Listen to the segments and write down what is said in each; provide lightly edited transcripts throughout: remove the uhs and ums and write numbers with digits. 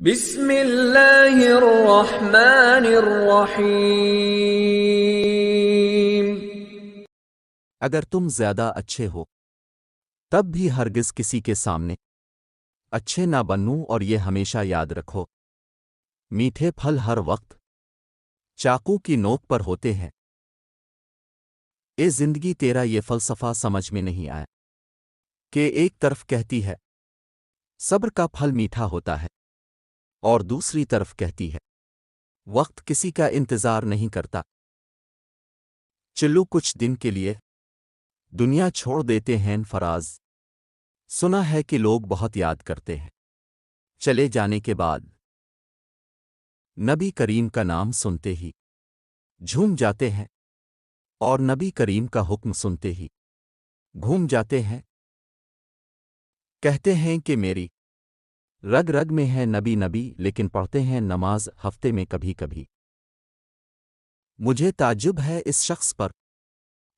بسم اللہ الرحمن الرحیم۔ اگر تم زیادہ اچھے ہو تب بھی ہرگز کسی کے سامنے اچھے نہ بنو، اور یہ ہمیشہ یاد رکھو میٹھے پھل ہر وقت چاقو کی نوک پر ہوتے ہیں۔ اے زندگی، تیرا یہ فلسفہ سمجھ میں نہیں آیا کہ ایک طرف کہتی ہے صبر کا پھل میٹھا ہوتا ہے، اور دوسری طرف کہتی ہے وقت کسی کا انتظار نہیں کرتا۔ چلو کچھ دن کے لیے دنیا چھوڑ دیتے ہیں فراز، سنا ہے کہ لوگ بہت یاد کرتے ہیں چلے جانے کے بعد۔ نبی کریم کا نام سنتے ہی جھوم جاتے ہیں، اور نبی کریم کا حکم سنتے ہی گھوم جاتے ہیں۔ کہتے ہیں کہ میری رگ رگ میں ہے نبی نبی، لیکن پڑھتے ہیں نماز ہفتے میں کبھی کبھی۔ مجھے تعجب ہے اس شخص پر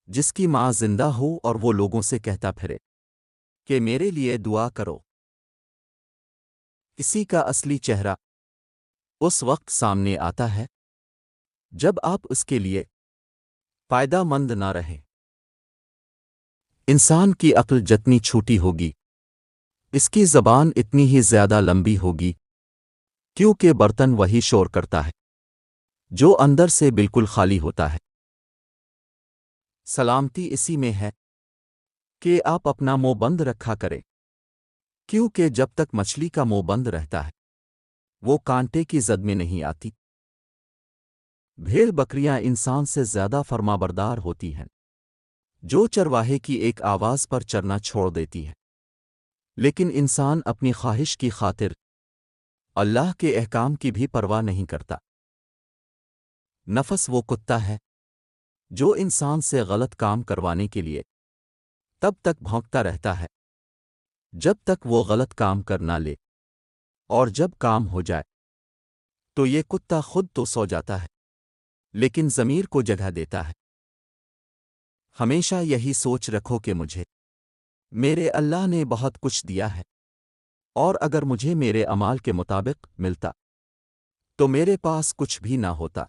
جس کی ماں زندہ ہو اور وہ لوگوں سے کہتا پھرے کہ میرے لیے دعا کرو۔ کسی کا اصلی چہرہ اس وقت سامنے آتا ہے جب آپ اس کے لیے فائدہ مند نہ رہے۔ انسان کی عقل جتنی چھوٹی ہوگی اس کی زبان اتنی ہی زیادہ لمبی ہوگی، کیونکہ برتن وہی شور کرتا ہے جو اندر سے بالکل خالی ہوتا ہے۔ سلامتی اسی میں ہے کہ آپ اپنا منہ بند رکھا کریں، کیونکہ جب تک مچھلی کا منہ بند رہتا ہے وہ کانٹے کی زد میں نہیں آتی۔ بھیڑ بکریاں انسان سے زیادہ فرمانبردار ہوتی ہیں جو چرواہے کی ایک آواز پر چرنا چھوڑ دیتی ہے، لیکن انسان اپنی خواہش کی خاطر اللہ کے احکام کی بھی پرواہ نہیں کرتا۔ نفس وہ کتا ہے جو انسان سے غلط کام کروانے کے لیے تب تک بھونکتا رہتا ہے جب تک وہ غلط کام کر نہ لے، اور جب کام ہو جائے تو یہ کتا خود تو سو جاتا ہے لیکن ضمیر کو جگہ دیتا ہے۔ ہمیشہ یہی سوچ رکھو کہ مجھے میرے اللہ نے بہت کچھ دیا ہے، اور اگر مجھے میرے اعمال کے مطابق ملتا تو میرے پاس کچھ بھی نہ ہوتا۔